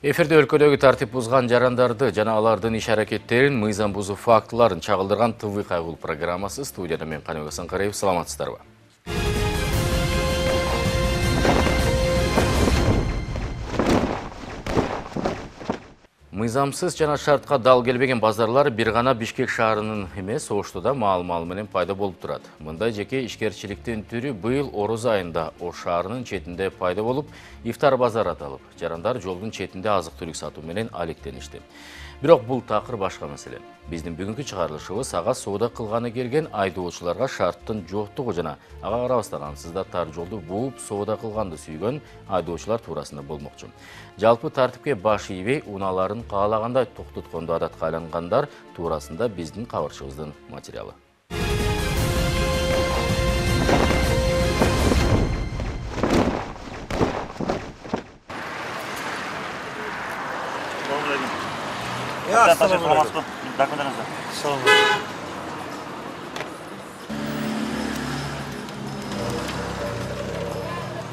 Эфирде өлкөдөгү тартип бузган жарандарды жана алардын иш-аракеттерин, мыйзам бузуу фактыларын чагылдырган ТВ кайгыл программасы. Студияда мен Каныбек Асанкараев. Саламатсыздарбы? Мыйзамсыз жана шартка дал келбеген базарлар бир гана Бишкек шаарынын эмес, Оштуда маал-маал менен пайда болуп турат. Мындай жеке ишкерчиликтин түрү быйыл Ороз айында Ош шаарынын четинде пайда болуп, ифтар базар аталып, жарандар жолдун четинде азык-түлүк сатуу менен алектеништи. Бирок бул такыр башка маселе. Биздин бүгүнкү чыгарылышыбыз ага соода кылганы келген айдоочуларга шарттын жоктугу жана ага карабастан ансыз да тар жолду бууп соода кылганды сүйгөн айдоочулар туурасында болмокчу. Жалпы тартипке баш ийбей, унааларын каалагандай токтотконду адатка айлангандар туурасында биздин кабарчыбыздын материалы.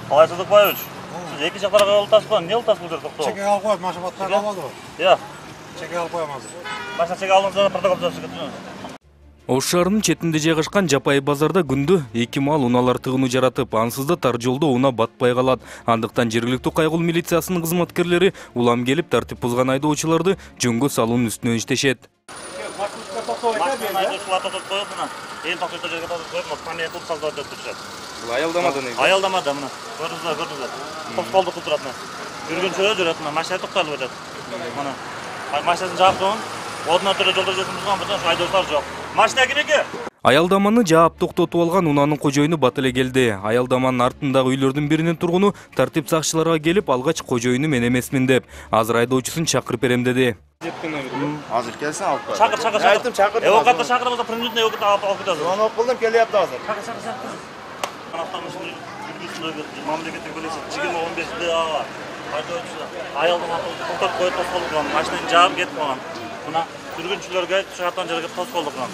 Қалай Садықбаевич? Сіз екі жақтарға ұлтасыз ба? Не ұлтасыз бұл жер тоқтау? Чеке алып қойып, машабатқа қалады ғой. Иә. Чеке алып қойым азыр. Машина чеке алдыңызда протокол жазып кетті. Ош шаарынын четинде жайгашкан жапайы базарда күндө эки мал унаалар тыгынуу жаратып, ансыз да тар жолдо уна батпай калат. Андыктан жергиликтүү кайгыл милициясынын кызматкерлери улам келип тартип бузган айдоочуларды жөнгө салуунун үстүнөн иштешет. Машина айдоочулар токтотуп коюп, мына эң токтотуу жерге токтотуп коюп, мына память кылып саздап өтүп турат. Бул аялдамада не? Аялдамада мына. Көрдүңүздөр. Токтолду кылып турат мына. Жүргүнчүлөр жүрөт мына, машина токтолуп өтөт. Мына машинасын жаап коюн. Одуна түрө жолдо жүрүп турган бутан айдоочулар жок. Машина кимеке? Аялдаманы жаап токтотуп алган унанын кожоюну бат эле келди. Аялдаманын артындагы үйлөрдүн биринин тургуну тартип сакчыларга келип, алгач кожоюну мен эмесмин деп, азыр айдоочусун чакырып берем деди. Азыр келсең алып қой. Чакыр. Айтым чакыр. Эвакуатор чакырбаса, принудительный эвакуатор алып кетесиз. Оны окулдум, келип азыр. Чакыр. Автомашина жүргүзүүчүлөргө мамлекеттик белесет 2015-де айдоочулар аялдаманы токтотуп коюп тоскоолдуган, машинаны жаап кетип калган. Мына жүргүнчүлөргө чыгартан жерге тоскоолдуган.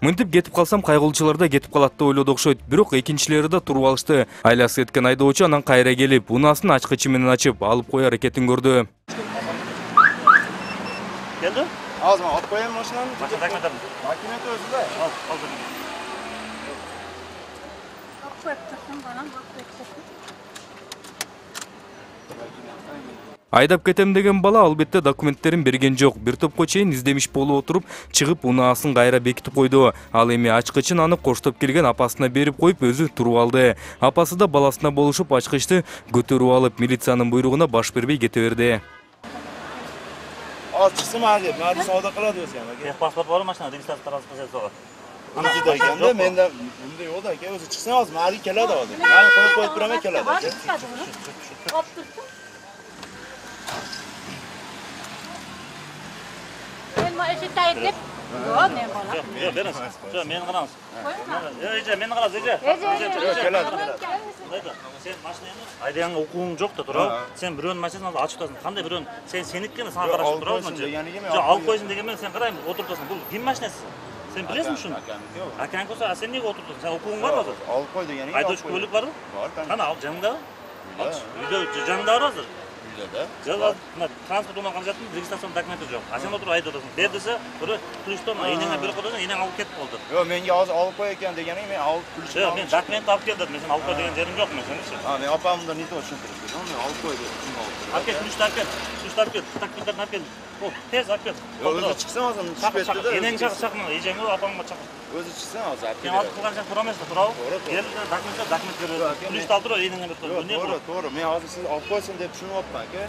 Мынтип кетип калсам кайгылчылар да кетип калат деп ойлоду окшойт. Бирок экинчилери да туруп алышты. Айласы кеткен айдоочу анан кайра келип, унаасын ачкычы менен ачып, алып кой аракетин көрдү. Келди? Азыр мен алып коем машинаны. Машина документтер. Документ өзүндө. Ал. Айдап кетем деген бала албетте документтерин берген жок. Бир топко чейин издемиш болуп отуруп, чыгып унаасын кайра бекитип койду. Ал эми ачкычын аны коштоп келген апасына берип коюп, өзү туруп алды. Апасы да баласына болушуп ачкычты көтөрүп алып, милициянын буйругуна баш бербей кете берди. Ал чыксын мали соода кылады өзү эми. Паспорт бар машина, регистрация тарасып сого. Аны дегенде менде мындай о да өзү чыксын азыр мали келеді азыр. Мали коюп береме келеді. Yok, beriniz. Şu, meni qarаңыз. Meni qarаңыз, Sen машинаны айдаган укугуң жок да тура. Сен бирөөнүн машинасын ачып атасың. Кандай бирөөнүн? Сен сениккени сага карашып турабы? Жок, алып койсун деген менен сен карайм, отуруп атасың. Бул ким машинасы? Сен билесиңби ушуну? Акаң болсо, сен эмнеге отуруп атасың? Сен укугуң барбы азыр? Алып кой дегени. Айдоочу көлүк барбы? Бар. Кана ал жаныңдабы? Үйдө жаныңда бар азыр? Жок, транспорт уланган жактын регистрацион документи жок. А сен отуруп айтып атасың. Бер десе, бирөө ключтон энеңе берип койдуң, энең алып кетип болду. Жок, менге азыр алып кой экен дегени, мен алып ключтон. Жок, мен документ алып кел дедим. Мен сен алып кой деген жерим жок мен сеничи. Мен апамды не то түшүндүрүп койдум. Мен алып кой деп. Алып кел, ключту алып кел. Ключту алып кел. Документтерин алып кел. О, тез алып кел. Өзү чыксын азыр, түшпөттү да. Энең чакыр, эжеңи апаңга чакыр. Өзү чыксын азыр алып Сен алып кылган жер туура эмес да, туурабы? Кел, документ берип. Ключту алып туруп, энеңе берип. Туура. Мен азыр сиз алып койсун деп түшүнүп атпам, аке.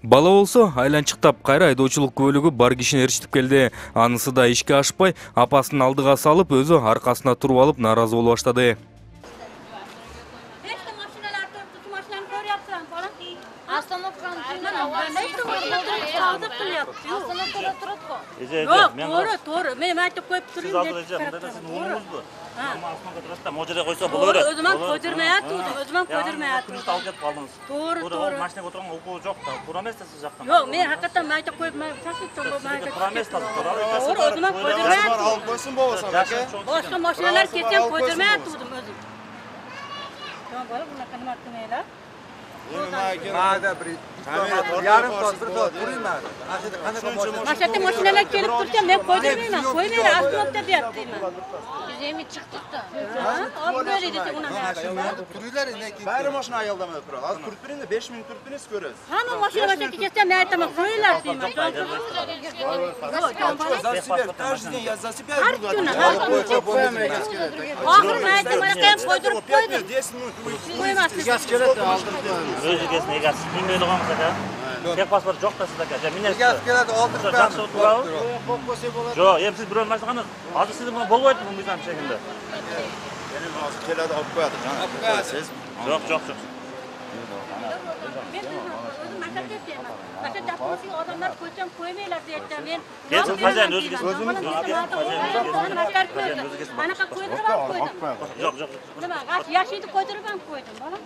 Бала болсо айланчыктап кайра айдоочулук көлүгү бар кишини эрчитип келди. Анысы да ишке ашпай, апасын алдыга салып, өзү аркасына туруп алып нааразы болуп баштады. Doğru. Benim artık koyup Siz durayım. aldıracağım. Siz oğlunuz bu. Ama asman katıraşta mocere koysa bulur. Özümden koydurmaya tuttum. Özümden koydurmaya tuttum. Ключты алып кетип калдыңыз. Doğru. Машинага отурган укугу жок да. Туура эмес да сиз жактан. Yok, men hakikaten ben artık koyup taşıttım bu marka. Туура эмес да. Doğru, özümden koydurmaya tuttum. Алып койсун болбосо, аке. Başka maşinalar kesen koydurmaya tuttum özüm. Tamam, böyle bunlar kanım hakkında. Yarım saat, bir saat durayım ben. Maksatta maşinalar kelip tursa men koydurmayman. Koymaylar astırıp da deyap deyman. Biz emin çıktık da. Al böyle dese ona ne? Duruylar ne ki? Bari maşına ayaldamaya turadi. Az turib beringda 5 minut turib berasiz ko'rasiz. Hamma mashina boshlab ketsa men aytaman qo'yinglar deyman. Har kuni, har kuni. Oxiri men aytaman ham qo'ydirib qo'ydim. 10 minut Qo'ymaslik. O'zi kesni egasi. Kim bo'ldi qolmas aka? Tek pasport yo'q da siz aka. Minesiz. Gaz keladi, oldirib Yaxshi o'tirib. Yo'q, ham siz biron narsa qani. Hozir siz buni bo'lmaydi bu mizam shekilda. Ya'ni hozir keladi olib qo'yadi. Siz Yo'q. Odamlar ko'cham qo'ymaylar deyapti. Men Kelsin xo'jayin o'ziga. Anaqa qo'ydirib ham qo'ydim. Yo'q. Nima, yashaydi qo'ydirib ham qo'ydim, bolam.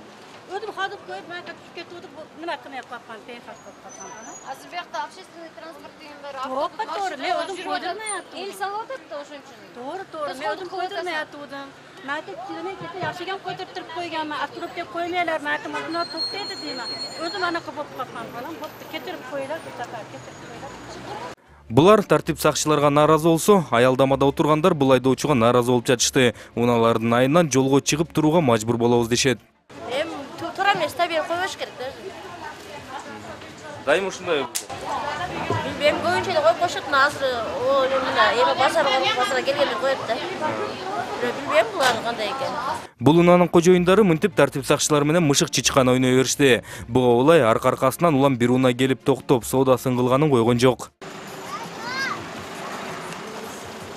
O'zim hozir qo'yib, men tushib ketdim, nima qilmay qolgan, payqas qolgan. Azı bu yoqda общественный transport degan bir To'g'ri, men o'zim qo'ydirmayaptim. El savodatda o'shuning uchun. To'g'ri, men o'zim qo'ydirmayaptim. Men kirmay ketsa yaxshigan qo'ydirib qo'yganman. Astrobga qo'ymaylar, men buni to'xtaydi deyman. O'zim anaqa bo'lib qolgan, bolam. Bo'pti, ketirib qo'yinglar, bu safar ketirib qo'yinglar. Булар тартип сакчыларга нааразы болсо, аялдамада отургандар бул айдоочуга нааразы болуп жатышты. Уналардын айынан жолго чыгып турууга мажбур болобуз дешет. Тура эмес, табиғи қойбаш керек даже. Дайым ушундай. Bilmem koyunca da koyup koşut nazırı o yönüne eve basara gelgende koyup da. Bilmem bunlar qanday eкен. Бул унаанын кожоюндары мынтип тартип сакчылары менен мышык чычкан ойной беришти. Буга улай арка-аркасынан улам бир унаа келип токтоп, соодасын кылганын койгон жок.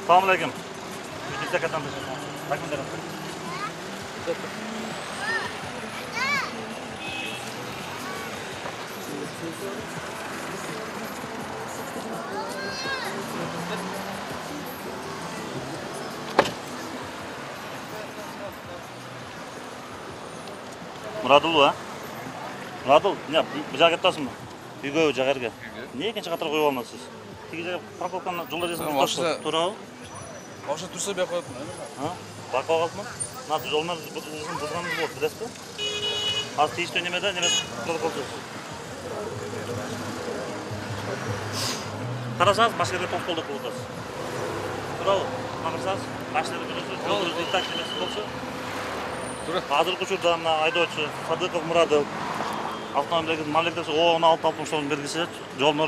Assalomu alaykum. Zakatdan taklif Muradul ha? Muradul, ne? Bu joyga ketdingizmi? Uyga joyga. Niye ikinci qator qo'yib olmaysiz? Tegiga parkovkani yo'lda jasam turib. Boshqa tursa bu yoqqa. Ha? Parkov qolibmi? Mana yo'lni buzganimiz bo'ldi, bilasizmi? Hozir tegishli nimada protokol tuzasiz. Qarasangiz, mashinaga to'xtalib qo'yasiz. Turib, qarasangiz, mashinaga yo'lni taklif bo'lsa. Hozirgi uchurda mana haydovchi Sadiqov Muradov avtomobilga mamlakatda 16-60 so'm belgisi yo'lni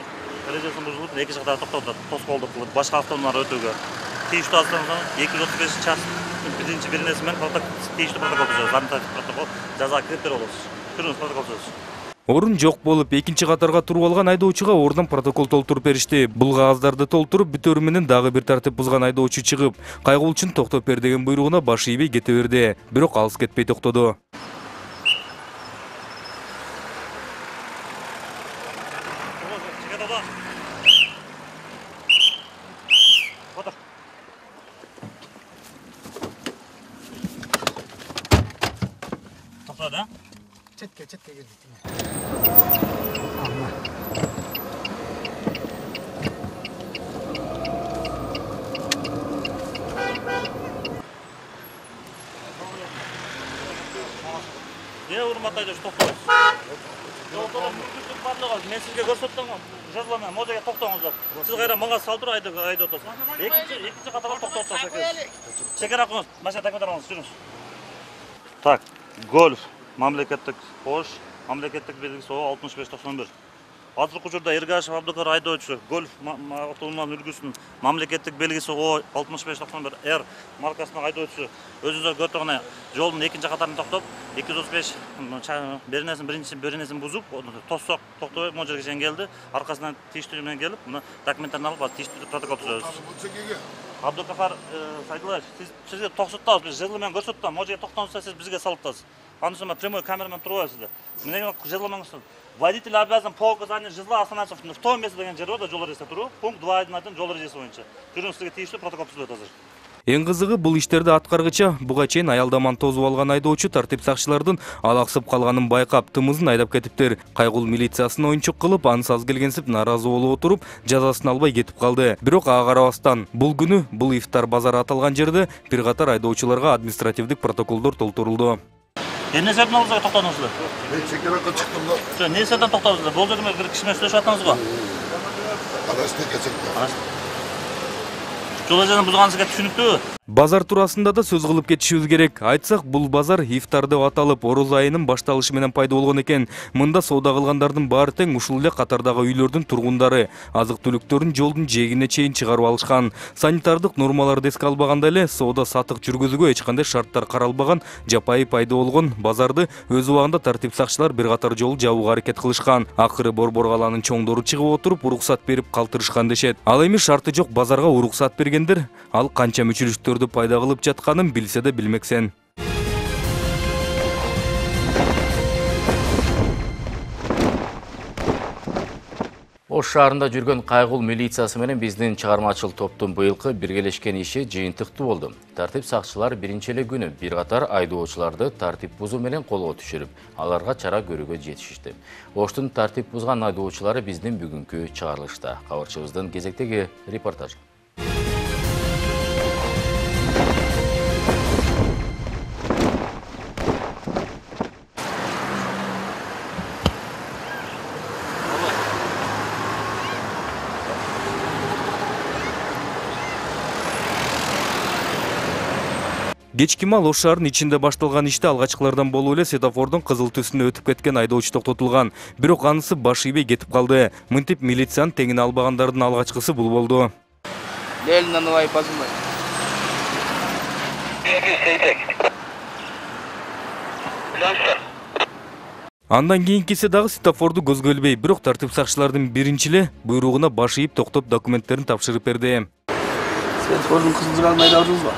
erejasini buzib, ikkinchi qator to'xtatdi, to'sqoldlik qilib, boshqa avtomobillar o'tuvga. Tegishli avtomobildan 235 chas birinchi birinasi bilan tegishli protokol tuzasiz. Sanitariya protokol jazo kirib berasiz. Kirib protokol tuzasiz. Орун жок болуп, экинчи катарга туруп алган айдоочуга ордон протокол толтуруп беришти. Бул кагаздарды толтуруп бүтөрү менен дагы бир тартип бузган айдоочу чыгып, кайгылуучун токтоп бер деген буйругуна баш ийбей кете берди. Бирок алыс кетпей токтоду. To'xtadi. Chetga girdik. Ne hurmatli haydovchi to'xtaysiz. Yo'lda mumkinlik borligi, men sizga ko'rsatdim, yozilgan mojaga to'xtangizlar. Siz qayerga menga saldir haydotasiz. Ikkinchi qatorga to'xtatasiz. Chegara qo'ying, mashina takmataramiz, yurimiz. Tak, Golf mamlakatlik xo'sh, mamlakatlik belgisi 6591. Hozirgi uchurda Ergashev Abdukar haydovchi Golf avtomobil ulgusini mamlakatlik belgisi 6591R markasini haydovchi o'zingizlar ko'rtog'ini yo'lning ikkinchi qatorini to'xtab 235 birinasini buzib, to'ssoq to'xtab mo'ljalga keldi. Orqasidan tegishli bilan kelib, buni dokumentlarni olib, tegishli protokol tuzamiz. Abdukafar Saydullayev, sizga to'xtatamiz, biz jilman ko'rsatdim, mo'ljalga to'xtamasa siz bizga solibsiz. Anusama прямой kameraman turibsizlar. Menga jilmansiz. Водитель обязан по указанию жезла остановиться в том месте, где жол режиссер туру, пункт 2.1 жол режиссер боюнча. Жүрүңүз сизге тийиштүү протокол түзүлөт азыр. Эң кызыгы бул иштерди аткаргыча буга чейин аялдаманы тозуп алган айдоочу тартип сакчылардын алаксып калганын байкап, тымызын айдап кетиптир. Кайгул милициясын оюнчук кылып, ансыз келгенсип наразы болуп отуруп, жазасын албай кетип калды. Бирок ага карабастан бул күнү бул ифтар базары аталган жерде бир катар айдоочуларга административдик протоколдор толтурулду. Ne sebepten alırsa toktadыңızlar? Ben çekerek çıktım da. Ne sebepten toktadыңızlar? Bol dedim bir kişiмен söylesip attınız mı? Arasında geçecektim. Жол жазаны бузганыңызга түшүнүктүү. Базар туурасында да сөз кылып кетишибиз керек. Айтсак, бул базар ифтар деп аталып, Ороз айынын башталышы менен пайда болгон экен. Мында соода кылгандардын баары тең ушул эле катардагы үйлөрдүн тургундары азык-түлүктөрүн жолдун жээгине чейин чыгарып алышкан. Санитардык нормаларды эске албаганда эле соода сатык жүргүзүүгө эч кандай шарттар каралбаган жапайы пайда болгон базарды өз убагында тартип сакчылар бир катар жолу жабууга аракет кылышкан. Акыры Борбор калаанын чоңдору чыгып отуруп уруксат берип калтырышкан дешет. Ал эми шарты жок базарга уруксат бергендер, ал канча мүчүлүштөрдү пайда кылып жатканын билсе да билмексен. Ош шаарында жүргөн кайгыл милициясы менен биздин чыгармачыл топтун быйылкы биргелешкен иши жыйынтыктуу болду. Тартип сакчылар биринчи эле күнү бир катар айдоочуларды тартип бузуу менен колго түшүрүп, аларга чара көрүүгө жетишишти. Оштун тартип бузган айдоочулары биздин бүгүнкү чыгарылышта. Кабарчыбыздын кезектеги репортажы. Кечки мал Ош шаарынын ичинде башталган иште алгачкылардан болуп эле светофордун кызыл түсүнө өтүп кеткен айдоочу токтотулган. Бирок анысы баш ийбей кетип калды. Мынтип милициянын теңине албагандардын алгачкысы бул болду. Андан кийинкиси дагы светофорду көзгө илбей, бирок тартип сакчылардын биринчи эле буйругуна баш ийип токтоп документтерин тапшырып берди. Светофордун кызыл жагын айдабырсызбы?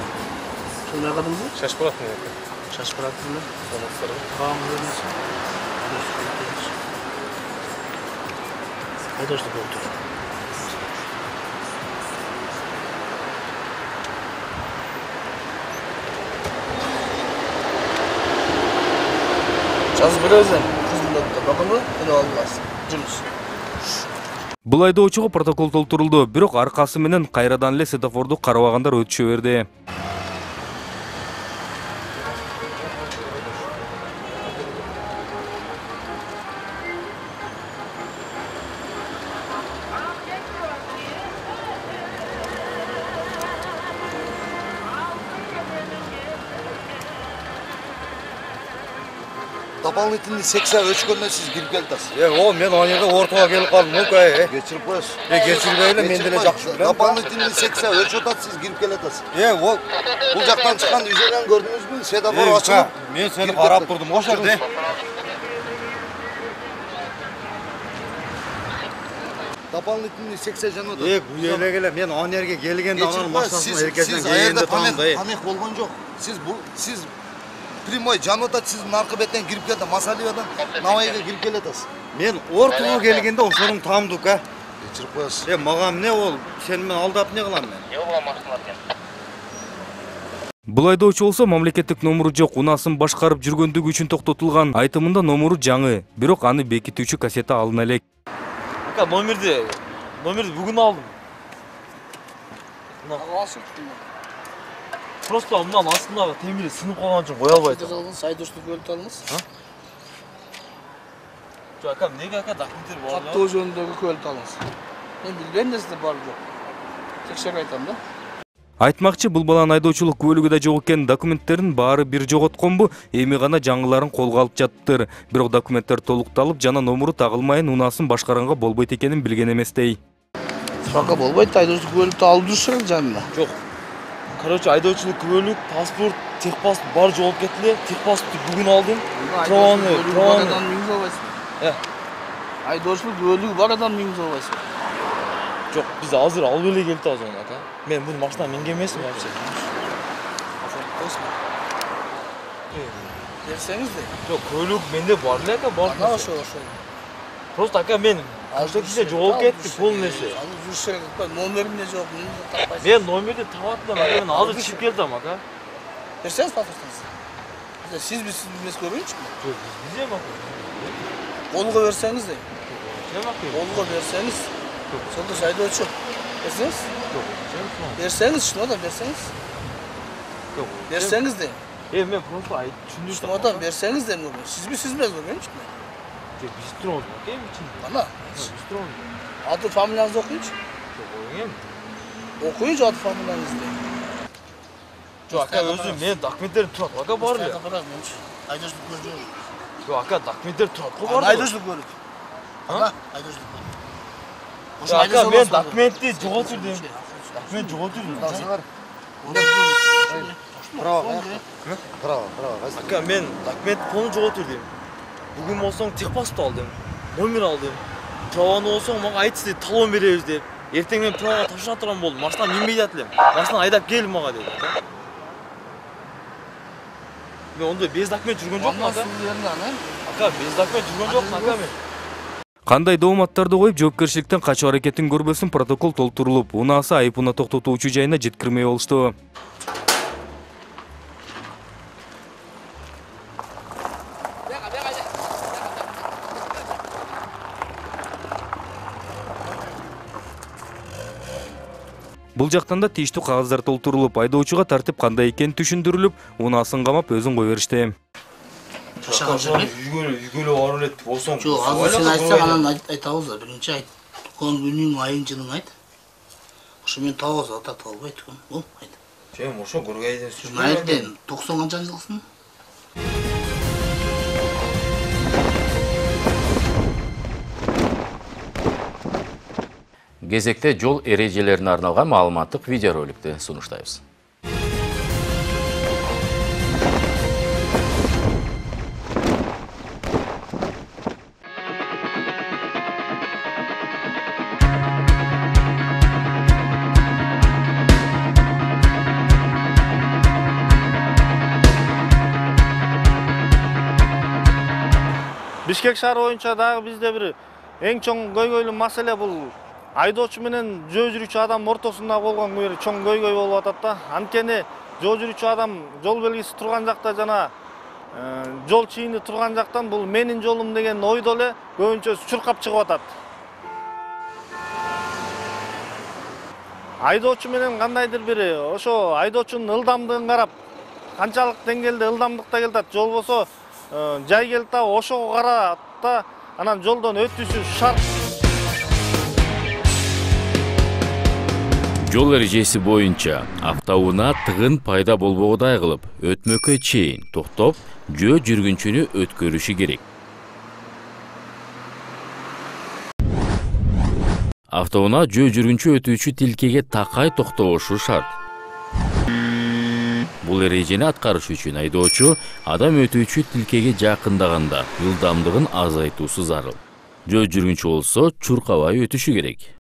Şöyle kadın mı? Şaş bırakmıyor. Şaş bıraktın mı? Sanatları. Tamam verirsin. Hadi işte otur. Çaz birazdan. Kızın da bakımı yine olmaz. Cümüz. Бул айдоочуга протокол толтурулду, бирок аркасы менен кайрадан эле светофорду карабагандар өтүшө берди. Дополнительный 80 өчкөндө сиз кирип келатсыз. О, мен о жерде ортого келип калдым. Окей. Кечирип коесуз. Кечирбейли, мен деле жакшы билем. Дополнительный 80 өчүп атат, сиз кирип келатсыз. Ол Бул жактан чыккан үйдөн көрдүңүзбү? Светофор ачылып. мен сени карап турдум о жерде. Дополнительный 80 жанат. Бул жерге келе мен о жерге келгенде анын машинасын эркесинен аерде таандай. тамек болгон жок. Сиз прямой жанат, сиз наркы беттен кирип келди, Масалиевадан Навайга кирип келатсыз. Мен ортого келгенде ошонун таамдык, Кечирип коесуз. мага эмне ол? Сени мен алдап эмне кылам мен? Бул айдоочу болсо мамлекеттик номуру жок, унасын башкарып жүргөндүгү үчүн токтотулган. Айтымында номуру жаңы, бирок аны бекитүүчү кассета алына элек. Номерди бүгүн алдым. Просто мындан астындагы темири сынып калган үчүн кое албайт. Сайдошту бөлүп алыңыз. Жок, ака, неге ака документтер бар? Каттоо жөнүндөгү көлүп алыңыз. Мен билбейм нерсе бар жок. Текшерип айтам да. Айтмакчы, бул баланын айдоочулук күбөлүгү да жок экен, документтерин баары бир жоготконбу, эми гана жаңыларын колго алып жаттыр. Бирок документтер толукталып, жана номуру тагылмайын унасын башкаранга болбойт экенин билген эместей. Сака болбойт, айдоочу күбөлүктү алып жүрүшөр жанына. Жок. Короче, айдоочулук күбөлүк, паспорт, техпаспорт бар жоголуп кетти. Техпаспорту бүгүн алдым. Праваны минус албайсың. Айдоочулук күбөлүгү бар адам минус албайсың. Жок, биз азыр алып эле келип атабыз ака. Мен бул машинага минген эмесмин вообще. Берсеңиз де. Жок, көлүк менде бар эле ака, бар. Ана ошо. Просто ака мен киши жоголуп кетти пол нерсе. Алып жүрүшөр керек. Номерим эмне жок, мени таппайсың. Мен номерди таптым, мен азыр чыгып келдим ака. Берсеңиз паспортуңузду. Сиз билмес көрүнчү. Жок, биз эми ака. Колго берсеңиз де. Жок ака. Колго берсеңиз. Сонда айдоочу. Берсеңиз? Жок. Берсеңиз, шуну да берсеңиз. Жок. Берсеңиз де. Men просто tushuntirdim. Adam verseniz de mi olur? Siz mi siz mi yazılmayın işte? Biz turamiz aka için. Bana. Biz turamiz. Adı familyanızı okuyunca. Okuyunca adı familyanızı. Yo aka özüm men dokumentlerim turadi. Aka bor ya. Aydoşluk görüyor. Yo aka dokumentler turadi. Bor. Aydoşluk görüyor. Ha? Aydoşluk görüyor. Yo aka men dokumentni jo'g'otirdim. Dokument jo'g'otirdim. Bravo. Bravo. Aka men dokument pulni jo'g'otirdim. Bugun bo'lsang texpasport oldim. Nomer oldim. Pravani olsang menga aytdi, talon beramiz deb. Ertang men prava topshirib turgan bo'ldim. Mashina minmay atdim. Mashina haydab kel menga dedi. Men unda bez dokument жүргөн жокмун aka. Aka без dokument жүргөн жокмун aka мен. Кандай дооматтарды коюп жоопкерчиликтен качуу аракетин көрбөсүн протокол толтурулуп, унаасы айыпуна токтотуучу жайына жеткирмей болушту. Бул жактан да тийиштүү кагаздар толтурулуп, айдоочуга тартип кандай экени түшүндүрүлүп, унаасын камап өзүн кое беришти. Үйгөлө барып элек болсоң. Жок, азыр сен айтсаң анан айтабыз да. Биринчи айт. Тукан күнүң, айың, жылың айт. Ошо мен табыз атап албайт күн. Бул айт. Сен ошо көргөйден сүрүп. Айттен 90 канча жылсың? Кезекте жол эрежелерине арналган маалыматтык видеороликти сунуштайбыз. Бишкек шаары боюнча дагы бизде бир эң чоң көйгөйлүү маселе бул айдоочу менен жөө жүрүүчү адам ортосунда болгон бир чоң көйгөй болуп атат да. Анткени жөө жүрүүчү адам жол белгиси турган жакта жана жол чийини турган жактан бул менин жолум деген ойдо эле көбүнчө чуркап чыгып атат. Айдоочу менен кандайдыр бир ошо айдоочунун ылдамдыгын карап, канчалык деңгээлде ылдамдыкта келатат, жол болсо жай келет ошого карап да анан жолдон өтүүсү шарт. Жол эрежеси боюнча автоунаа тыгын пайда болбогудай кылып, өтмөккө чейин токтоп, жөө жүргүнчүнү өткөрүшү керек. Автоунаа жөө жүргүнчү өтүүчү тилкеге такай токтобошу шарт. Бул эрежени аткарыш үчүн айдоочу адам өтүүчү тилкеге жакындаганда ылдамдыгын азайтуусу зарыл. Жөө жүргүнчү болсо чуркабай өтүшү керек.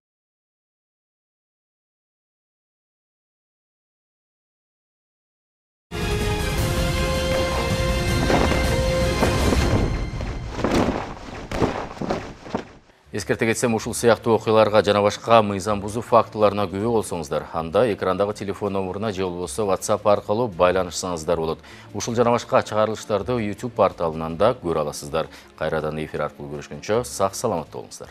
Эскерте кетсем, ушул сыяктуу окуяларга жана башка мыйзам бузуу фактыларына күбө болсоңуздар, анда экрандагы телефон номуруна же болбосо WhatsApp аркылуу байланышсаңыздар болот. Ушул жана башка чыгарылыштарды YouTube порталынан да көрө аласыздар. Кайрадан эфир аркылуу көрүшкөнчө сак саламат болуңуздар.